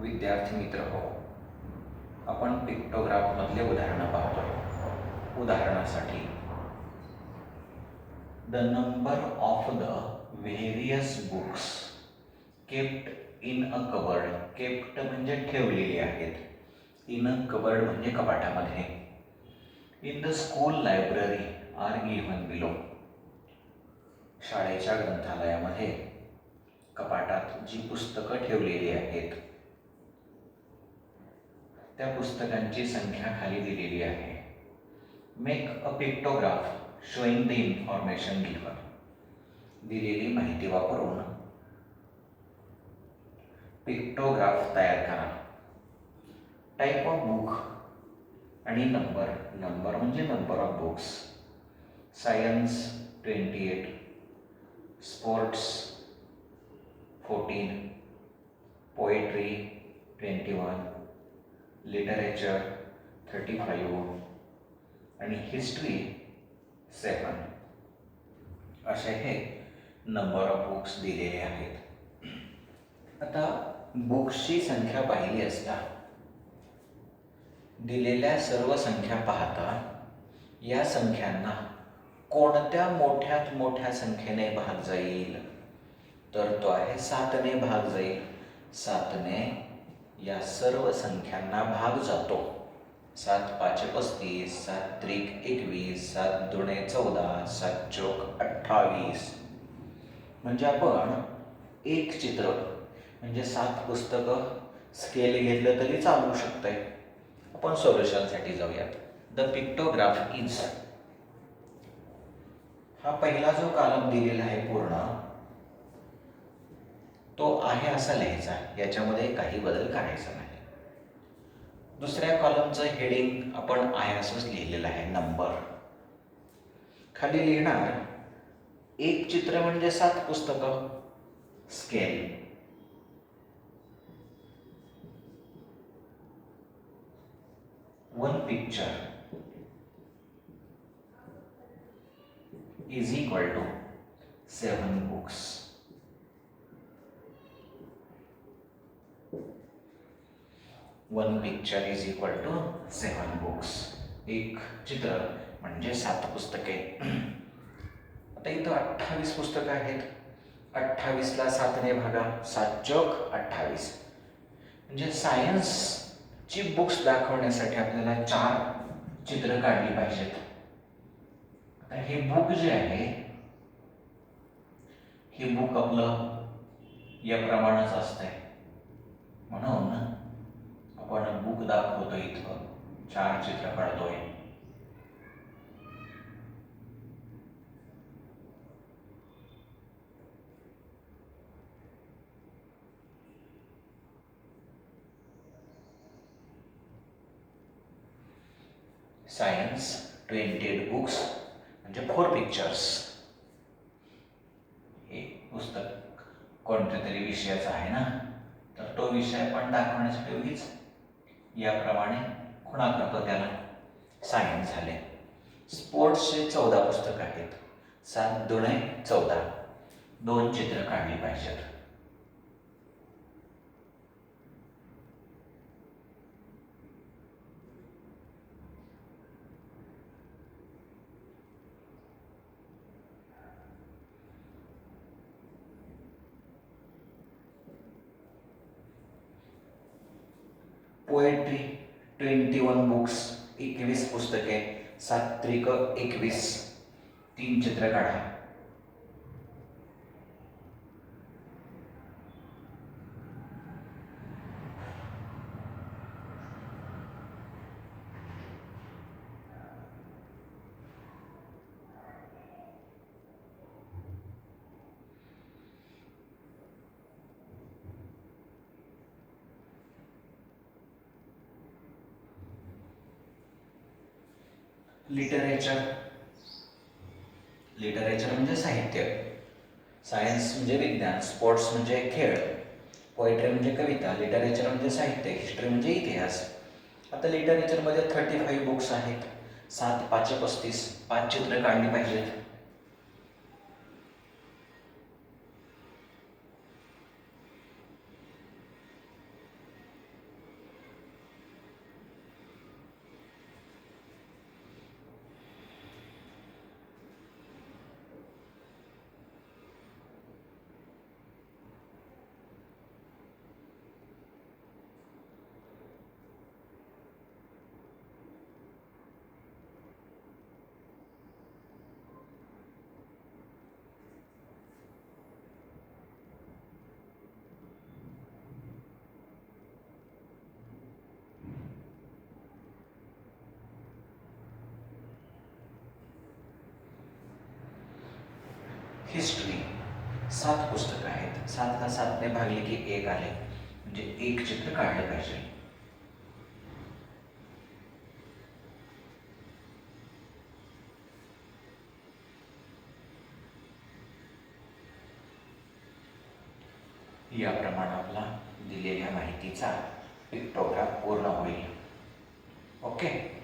विद्यार्थी मित्र हो, आपण पिक्टोग्राफमधले उदाहरणं पाहतो. उदाहरणासाठी the number of the various books kept in a cupboard. Kept म्हणजे ठेवलेली आहेत, इन अ कबर्ड म्हणजे कपाटामध्ये. In the school library are given below. शाळेच्या ग्रंथालयामध्ये कपाटात जी पुस्तकं ठेवलेली आहेत त्या पुस्तकांची संख्या खाली दिलेली आहे. Make a pictograph showing the information given. दिलेली माहिती वापरून पिक्टोग्राफ तयार करा. टाईप ऑफ बुक आणि नंबर. नंबर म्हणजे number of books. Science 28, sports 14, poetry 21, literature 35 आणि हिस्ट्री 7. असे हे नंबर ऑफ बुक्स दिलेले आहेत. आता बुक्सची संख्या पाहिली असता दिलेल्या सर्व संख्या पाहता या संख्यांना कोणत्या मोठ्यात मोठ्या संख्येने भाग जाईल, तर तो आहे 7ने भाग जाईल. 7ने या सर्व संख्यांना भाग जातो. 7 5 35, 7 त्रिक 21, 7 दुणे 14, 7 चौक 28. म्हणजे आपण एक चित्र म्हणजे 7 पुस्तकं स्केल घेतलं तरी चालू शकतंय. आपण सोल्युशनसाठी जाऊयात. The pictograph is. हा पहिला जो कॉलम दिलेला आहे पूर्ण तो आहे असा लिहायचा, याच्यामध्ये काही बदल करायचा नाही. दुसऱ्या कॉलमचं हेडिंग आपण आहे असंच लिहिलेलं आहे, नंबर. खाली लिहिणार एक चित्र म्हणजे 7 पुस्तकं scale. One picture is equal to 7 books. One picture is equal to 7 books. एक चित्र म्हणजे 7 पुस्तके. आता इथं 28 पुस्तकं आहेत. 28ला 7ने भागा, 7 चौक 28. म्हणजे सायन्सची बुक्स दाखवण्यासाठी आपल्याला 4 चित्र काढली पाहिजेत. हे बुक जे आहे हे बुक आपलं याप्रमाणेच असतंय, म्हणून आपण बुक दाखवतो. इथं 4 चित्र काढतोय. सायन्स 28 बुक्स म्हणजे 4 पिक्चर्स. हे पुस्तक कोणत्या तरी विषयाचा आहे ना, तर तो विषय आपण दाखवण्यासाठी उगीच याप्रमाणे खुणा करतो, त्याला सायन्स झाले. स्पोर्ट्सचे 14 पुस्तक आहेत. 7 दुणे 14. 2 चित्र काढली पाहिजेत. पोएट्री 21 बुक्स 21 पुस्तके. 7 त्रिक 21. 3 चित्र काढा. लिटरेचर. लिटरेचर म्हणजे साहित्य. सायन्स म्हणजे विज्ञान, स्पोर्ट्स म्हणजे खेळ, पोएट्री म्हणजे कविता, लिटरेचर म्हणजे साहित्य, हिस्ट्री म्हणजे इतिहास. आता लिटरेचरमध्ये 35 बुक्स आहेत. 7 5 35. 5 चित्र काढली पाहिजेत. हिस्ट्री 7 पुस्तकं आहेत. 7ला 7ने भागले की 1 आले, म्हणजे 1 चित्र काढलं पाहिजे. याप्रमाणे आपला दिलेल्या माहितीचा पिक्टोग्राफ पूर्ण होईल. ओके.